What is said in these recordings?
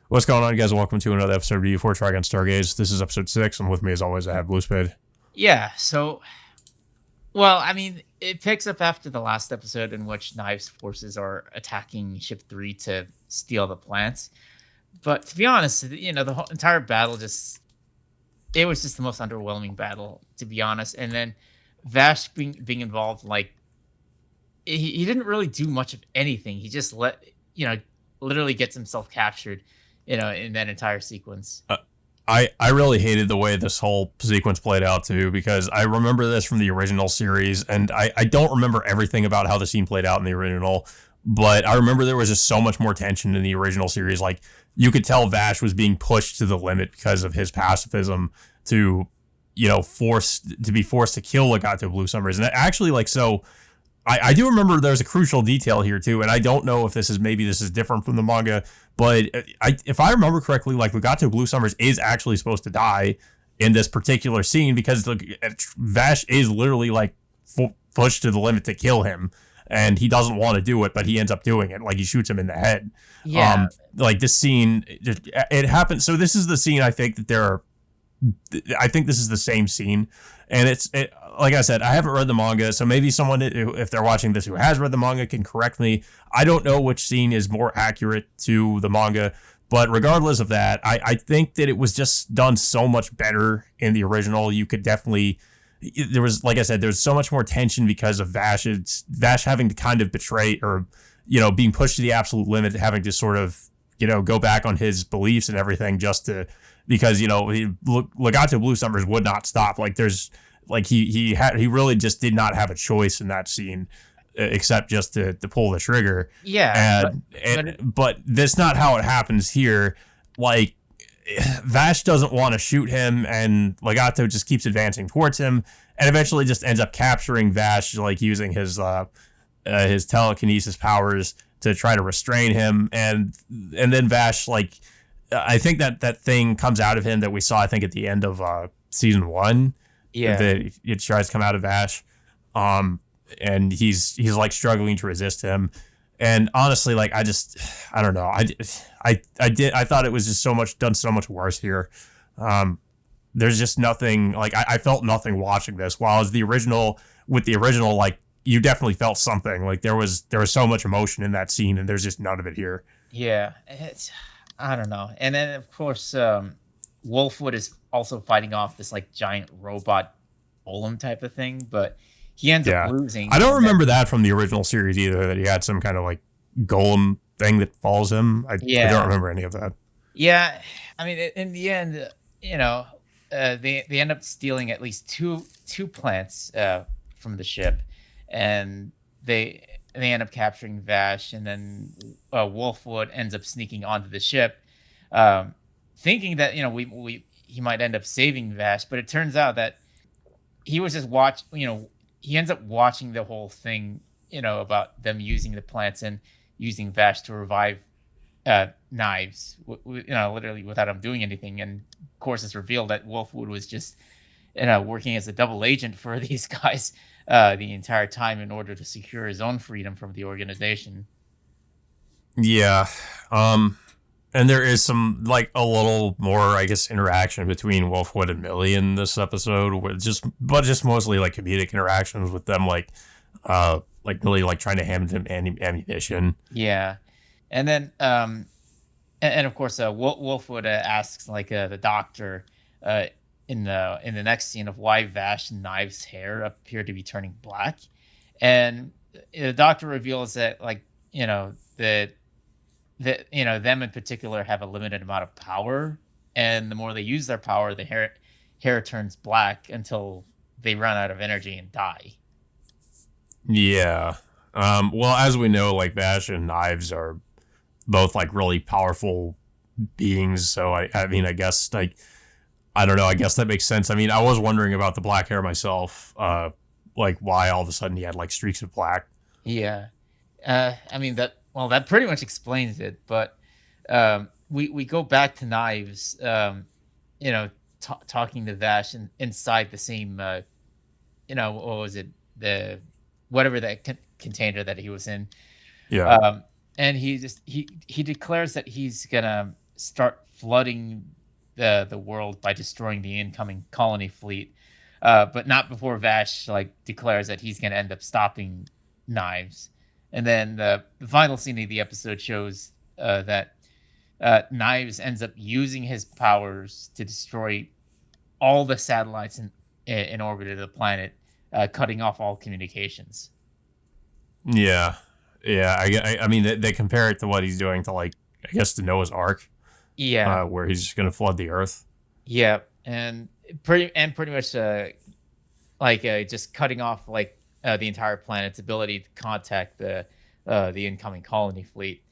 What's going on, guys? Welcome to another episode of U4 Trigun Stargaze. This is episode 6, and with me, as always, I have Blue Spade. Yeah, so well, I mean, it picks up after the last episode in which Knives forces are attacking ship 3 to steal the plants. But to be honest, the whole entire battle just it was just the most underwhelming battle, to be honest. And then Vash being involved, like he didn't really do much of anything. He just literally gets himself captured, in that entire sequence. I really hated the way this whole sequence played out, too, because I remember this from the original series, and I don't remember everything about how the scene played out in the original, but I remember there was just so much more tension in the original series. Like, you could tell Vash was being pushed to the limit because of his pacifism to, be forced to kill Legato Blue Summers. And actually, I do remember there's a crucial detail here too, and I don't know if this is different from the manga, but if I remember correctly, like Legato Blue Summers is actually supposed to die in this particular scene because Vash is literally like pushed to the limit to kill him, and he doesn't want to do it, but he ends up doing it. Like he shoots him in the head. Yeah, Like this scene, it happens. So this is the scene. I think this is the same scene, and like I said, I haven't read the manga, so maybe someone, if they're watching this who has read the manga, can correct me. I don't know which scene is more accurate to the manga, but regardless of that, I think that it was just done so much better in the original. You could definitely, there was, like I said, there's so much more tension because of Vash having to kind of betray, or being pushed to the absolute limit, having to sort of go back on his beliefs and everything just to, because Legato Blue Summers would not stop. Like there's like he really just did not have a choice in that scene except just to pull the trigger. yeah, But that's not how it happens here. Like Vash doesn't want to shoot him, and Legato just keeps advancing towards him, and eventually just ends up capturing Vash, like using his telekinesis powers to try to restrain him, and then Vash, like, I think that thing comes out of him that we saw, I think, at the end of season 1. yeah. That it tries to come out of Vash, and he's like struggling to resist him. And honestly, like I don't know, I thought it was just done so much worse here. There's just nothing, like I felt nothing watching this. While as the original, like you definitely felt something. Like there was so much emotion in that scene, and there's just none of it here. Yeah, I don't know. And then of course, Wolfwood is also fighting off this like giant robot golem type of thing, but he ends up Yeah, losing. I don't And then remember that from the original series either. That he had some kind of like golem thing that follows him. I don't yeah, remember any of that. yeah. I mean, in the end, they end up stealing at least two plants from the ship, and they end up capturing Vash, and then Wolfwood ends up sneaking onto the ship, um, thinking that we he might end up saving Vash, but it turns out that he was just he ends up watching the whole thing, about them using the plants and using Vash to revive Knives, literally without him doing anything. And of course, it's revealed that Wolfwood was just, working as a double agent for these guys the entire time in order to secure his own freedom from the organization. Yeah. And there is some, like, a little more, I guess, interaction between Wolfwood and Millie in this episode, but just mostly like comedic interactions with them, like Millie like trying to hand him ammunition. Yeah, and then and of course, Wolfwood asks like the doctor uh in the next scene of why Vash and Knives' hair appear to be turning black, and the doctor reveals that, like, that them in particular have a limited amount of power, and the more they use their power, the hair turns black until they run out of energy and die. Yeah. Well, as we know, like Vash and Knives are both like really powerful beings. So I mean, I guess like I don't know. I guess that makes sense. I mean, I was wondering about the black hair myself. Like why all of a sudden he had like streaks of black. Yeah. I mean that pretty much explains it, but we go back to Knives, talking to Vash inside the same, what was it, the whatever that container that he was in, Yeah. and he declares that he's gonna start flooding the world by destroying the incoming colony fleet, but not before Vash like declares that he's going to end up stopping Knives. And then the final scene of the episode shows that Knives ends up using his powers to destroy all the satellites in orbit of the planet, cutting off all communications. Yeah, yeah. I mean, they compare it to what he's doing to like, I guess, the Noah's Ark. Yeah, Where he's just going to flood the Earth. yeah, and pretty much just cutting off like the entire planet's ability to contact the incoming colony fleet.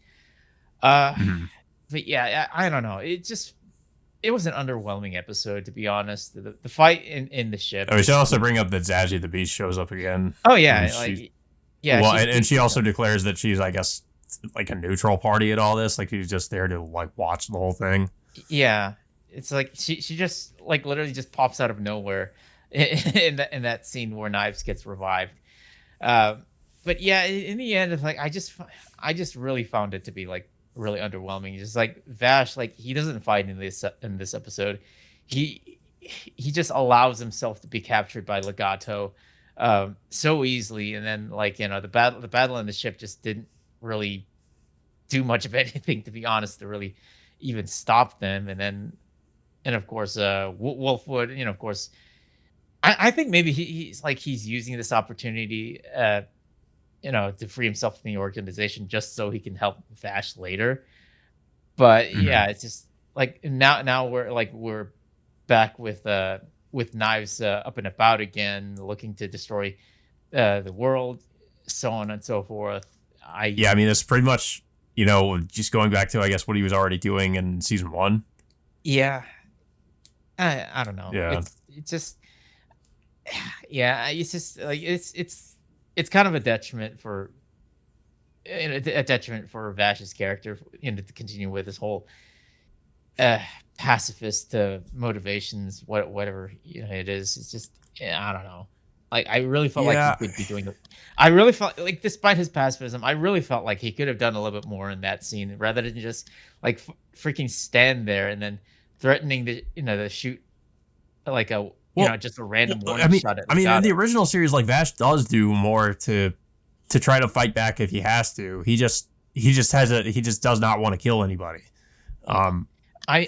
Mm-hmm. But yeah, I don't know. It was an underwhelming episode, to be honest. The fight in the ship. Oh, we should also bring up that Zazie the Beast shows up again. Oh yeah, like yeah. Well, and she also declares that she's, I guess, like a neutral party at all this. Like she's just there to like watch the whole thing. Yeah, it's like she just like literally just pops out of nowhere in that scene where Knives gets revived. But yeah, in the end, it's like I just really found it to be like really underwhelming. Just like Vash, like he doesn't fight in this episode. He just allows himself to be captured by Legato so easily, and then like the battle in the ship just didn't really do much of anything, to be honest, to really even stop them. And of course Wolfwood, of course, I think maybe he's using this opportunity to free himself from the organization just so he can help Vash later. But yeah, it's just like now we're back with Knives up and about again, looking to destroy the world, so on and so forth. I mean, it's pretty much, just going back to, I guess, what he was already doing in season 1. Yeah. I don't know. Yeah. It's just, yeah, it's just like, it's kind of a detriment for Vash's character, to continue with this whole pacifist motivations, whatever it is. It's just, I don't know. Like I really felt like he could be doing it. I really felt like, despite his pacifism, I really felt like he could have done a little bit more in that scene rather than just like freaking stand there and then threatening to shoot like just a random warning shot at. I mean, in the original series, like Vash does do more to try to fight back if he has to. He just does not want to kill anybody. He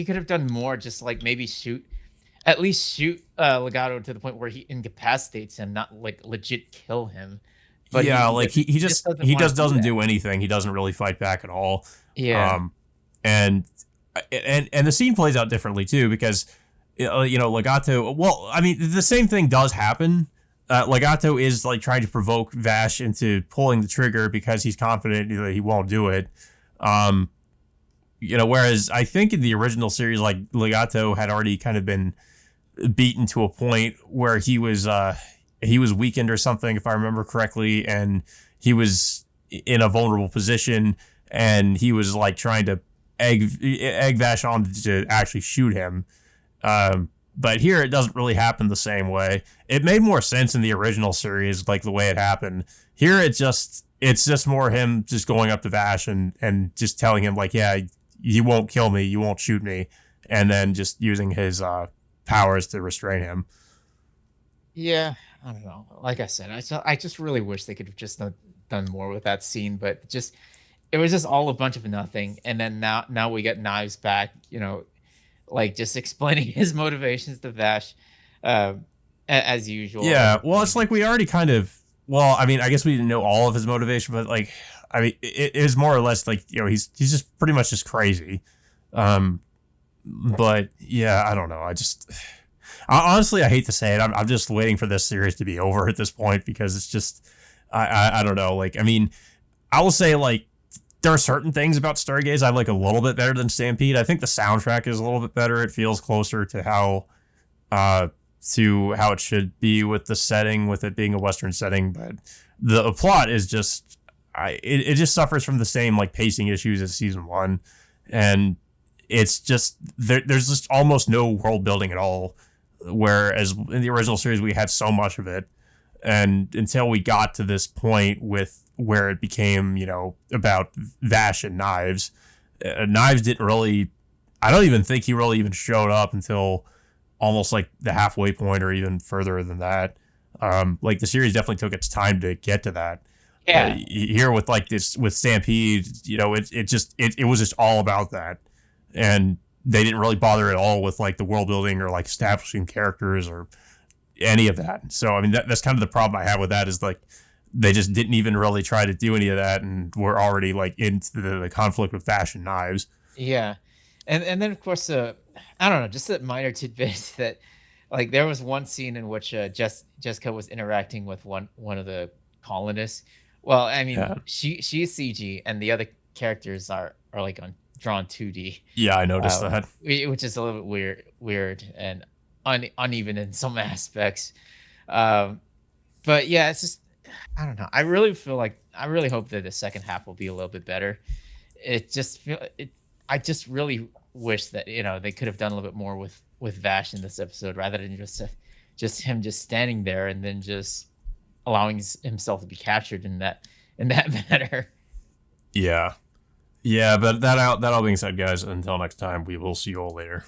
could have done more. Just like maybe shoot Legato to the point where he incapacitates him, not like legit kill him. But he doesn't do anything. He doesn't really fight back at all. Yeah. And the scene plays out differently too, because Legato. Well, I mean, the same thing does happen. Legato is like trying to provoke Vash into pulling the trigger because he's confident that he won't do it. Whereas I think in the original series, like Legato had already kind of been beaten to a point where he was weakened or something, if I remember correctly, and he was in a vulnerable position, and he was like trying to egg Vash on to actually shoot him. But here it doesn't really happen the same way. It made more sense in the original series, like the way it happened. Here it's just more him just going up to Vash and just telling him like, yeah, you won't kill me, you won't shoot me, and then just using his powers to restrain him. Yeah, I don't know. Like I said, I just really wish they could have just done more with that scene, but it was just all a bunch of nothing. And then now we get Knives back, like just explaining his motivations to Vash, as usual. Yeah, well, it's like we already kind of. Well, I mean, I guess we didn't know all of his motivation, but like, I mean, it is more or less like he's just pretty much just crazy. But yeah, I don't know. Honestly, I hate to say it. I'm just waiting for this series to be over at this point, because it's just, I don't know. Like, I mean, I will say like there are certain things about Stargaze I like a little bit better than Stampede. I think the soundtrack is a little bit better. It feels closer to how it should be with the setting, with it being a Western setting. But the plot is just, it just suffers from the same like pacing issues as season 1, and it's just there's just almost no world building at all. Whereas in the original series we had so much of it, and until we got to this point with where it became about Vash and Knives, Knives didn't really. I don't even think he really even showed up until almost like the halfway point, or even further than that. Like the series definitely took its time to get to that. Yeah. Here with like this with Stampede, it was just all about that, and they didn't really bother at all with like the world building or like establishing characters or any of that. So I mean that's kind of the problem I have with that, is like they just didn't even really try to do any of that, and we're already like into the conflict with Fashion Knives. Yeah. And then of course I don't know, just a minor tidbit that like there was one scene in which Jessica was interacting with one of the colonists. Well, I mean, Yeah, she's CG and the other characters are like on drawn 2D, yeah, I noticed that. which is a little bit weird and uneven in some aspects. Um, but yeah, it's just I don't know. I really feel like I really hope that the second half will be a little bit better. I just really wish that they could have done a little bit more with Vash in this episode rather than just him just standing there and then just allowing himself to be captured in that manner. Yeah, yeah, but that all being said, guys, until next time, we will see you all later.